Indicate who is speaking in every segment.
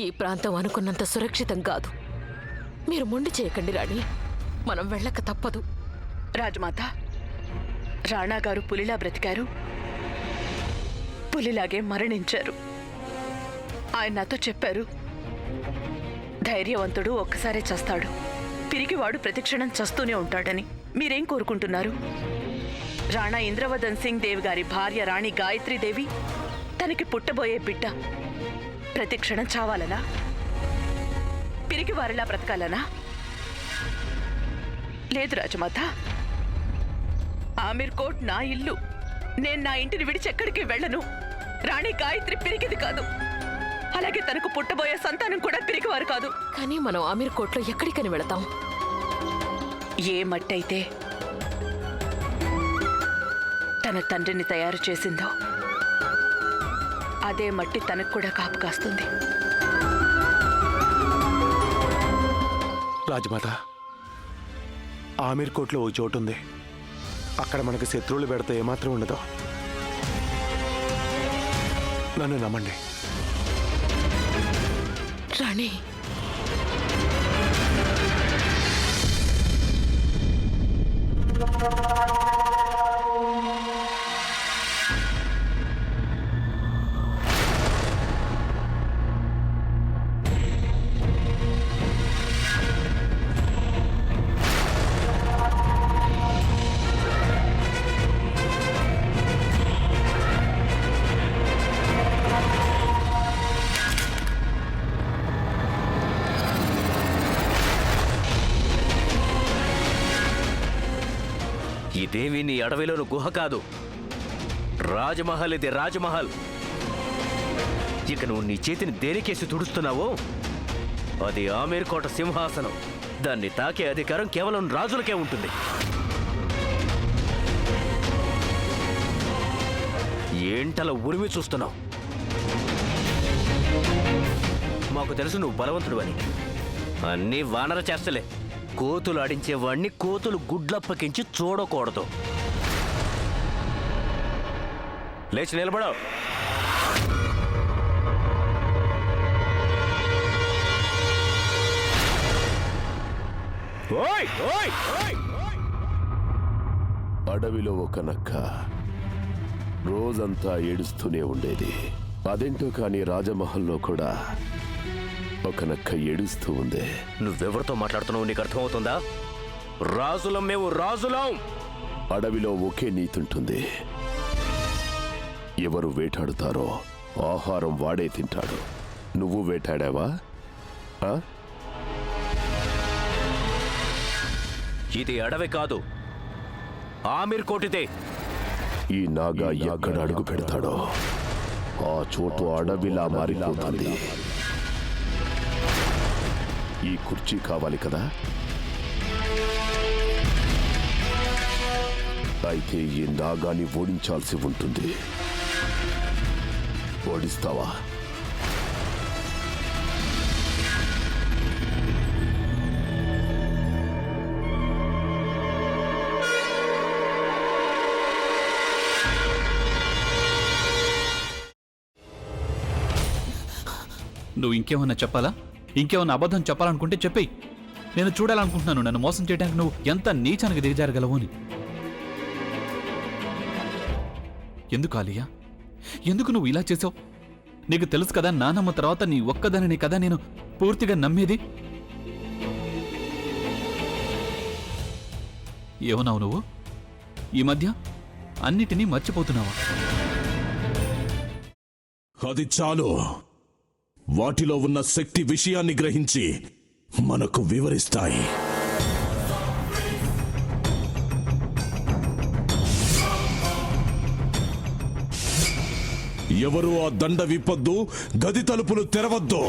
Speaker 1: ఈ ప్రాంతం అనుకున్నంత సురక్షితం కాదు. మీరు మొండి చేయకండి రాణి, మనం వెళ్ళక తప్పదు.
Speaker 2: రాజమాత, రాణా గారు పులిలా బ్రతికారు, పులిలాగే మరణించారు. ఆయన నాతో చెప్పారు, ధైర్యవంతుడు ఒక్కసారే చస్తాడు, పిరికివాడు ప్రతిక్షణం చస్తూనే ఉంటాడని. మీరేం కోరుకుంటున్నారు? రాణా ఇంద్రవదన్ సింగ్ దేవి గారి భార్య రాణి గాయత్రీదేవి తనకి పుట్టబోయే బిడ్డ ప్రతిక్షణం చావాలనా? పిరికివారిలా బ్రతకాలనా? లేదు రాజమాత, ఆమీర్ కోట్ నా ఇల్లు. నేను నా ఇంటిని విడిచి ఎక్కడికి వెళ్ళను. రాణి గాయత్రి పిరికిది కాదు, అలాగే తనకు పుట్టబోయే సంతానం కూడా పిరికివారు కాదు.
Speaker 1: కానీ మనం ఆమీర్ కోట్లో ఎక్కడికని వెళతాం?
Speaker 2: ఏ మట్టి అయితే తన తండ్రిని తయారు చేసిందో అదే మట్టి తనకు కూడా కాపు కాస్తుంది.
Speaker 3: రాజమాత, ఆమీర్ కోట్లో ఓ చోటు ఉంది. అక్కడ మనకు శత్రువులు పెడితే ఏమాత్రం ఉండదు. నన్ను నమ్మండి.
Speaker 1: రాణి,
Speaker 4: ఇదేమి నీ అడవిలోని గుహ కాదు, రాజమహల్. ఇది రాజమహల్. ఇక నువ్వు నీ చేతిని దేనికేసి తుడుస్తున్నావో అది ఆమీర్ కోట సింహాసనం. దాన్ని తాకే అధికారం కేవలం రాజులకే ఉంటుంది. ఏంటలా ఉరిమి చూస్తున్నావు? మాకు తెలుసు నువ్వు బలవంతుడు అని. అన్నీ వానర చేస్తలే. కోతులు ఆడించేవాణ్ణి కోతులు గుడ్లప్పకించి చూడకూడదు. లేచి నిలబడవు.
Speaker 5: అడవిలో ఒక నక్క రోజంతా ఏడుస్తూనే ఉండేది. అదేంటో కానీ రాజమహల్లో కూడా ఒక నక్క ఏడుస్తూ ఉంది.
Speaker 4: నువ్వెవరితో మాట్లాడుతున్నావు నీకు అర్థమవుతుందా? రాజులం మేము, రాజులం.
Speaker 5: అడవిలో ఒకే నీతుంటుంది. ఎవరు వేటాడుతారో ఆహారం వాడే తింటాడు. నువ్వు వేటాడావా?
Speaker 4: ఇది అడవి కాదు, ఆమీర్ కోటిదే.
Speaker 5: ఈ నాగా ఎక్కడ అడుగు పెడతాడో ఆ చోటు అడవిలా మారిపోతుంది. ఈ కుర్చీ కావాలి కదా? అయితే ఈ నాగాన్ని ఓడించాల్సి ఉంటుంది. ఓడిస్తావా?
Speaker 6: నువ్వు ఇంకేమన్నా చెప్పాలా? ఇంకేమన్నా అబద్ధం చెప్పాలనుకుంటే చెప్పేయి. నేను చూడాలనుకుంటున్నాను నన్ను మోసం చేయడానికి నువ్వు ఎంత నీచానికి దిగజారగలవు అని. ఎందుకు ఆలియా, ఎందుకు నువ్వు ఇలా చేసావు? నీకు తెలుసు కదా నానమ్మ తర్వాత నీ ఒక్కదానిని కదా నేను పూర్తిగా నమ్మేది. ఏమన్నావు నువ్వు? ఈ మధ్య అన్నిటినీ మర్చిపోతున్నావా?
Speaker 7: అది చాలు. వాటిలో ఉన్న శక్తి విషయాన్ని గ్రహించి మనకు వివరిస్తాయి. ఎవరు ఆ దండ విప్పొద్దు, గది తలుపులు తెరవద్దు.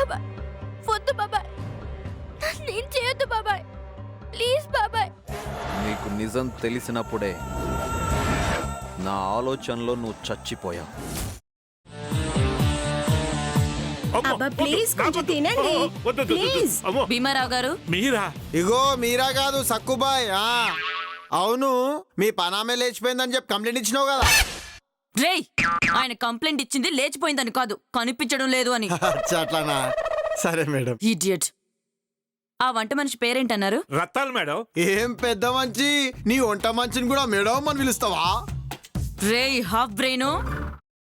Speaker 8: బాబాయ్, వద్దు బాబాయ్, నేను చేయొద్దు బాబాయ్, ప్లీజ్ బాబాయ్.
Speaker 9: నీకు నిజం తెలిసినప్పుడే నా ఆలోచనలో నువ్వు చచ్చిపోయావు.
Speaker 8: అబ్బా ప్లీజ్ కొంచెం తినండి ప్లీజ్.
Speaker 2: భీమారావు గారు,
Speaker 3: మీరా?
Speaker 10: ఇగో మీరా కాదు సక్కుబాయ్. అవును, మీ పనామే లేచిపోయిందని చెప్పి కంప్లైంట్ ఇచ్చినావు కదా.
Speaker 2: రేయ్, ఆయన కంప్లైంట్ ఇచ్చింది లేచిపోయిందని కాదు, కనిపించడం లేదు అని.
Speaker 10: అట్లానా? సరే మేడం.
Speaker 2: ఇడియట్. ఆ వంట మనిషి పేరేంటన్నారు?
Speaker 3: రత్తాలు మేడం.
Speaker 10: ఏం పెద్ద మంచి, నీ వంట మంచిని కూడా మేడం అని పిలుస్తావా?
Speaker 2: రేయ్ హాఫ్ బ్రెయిన్,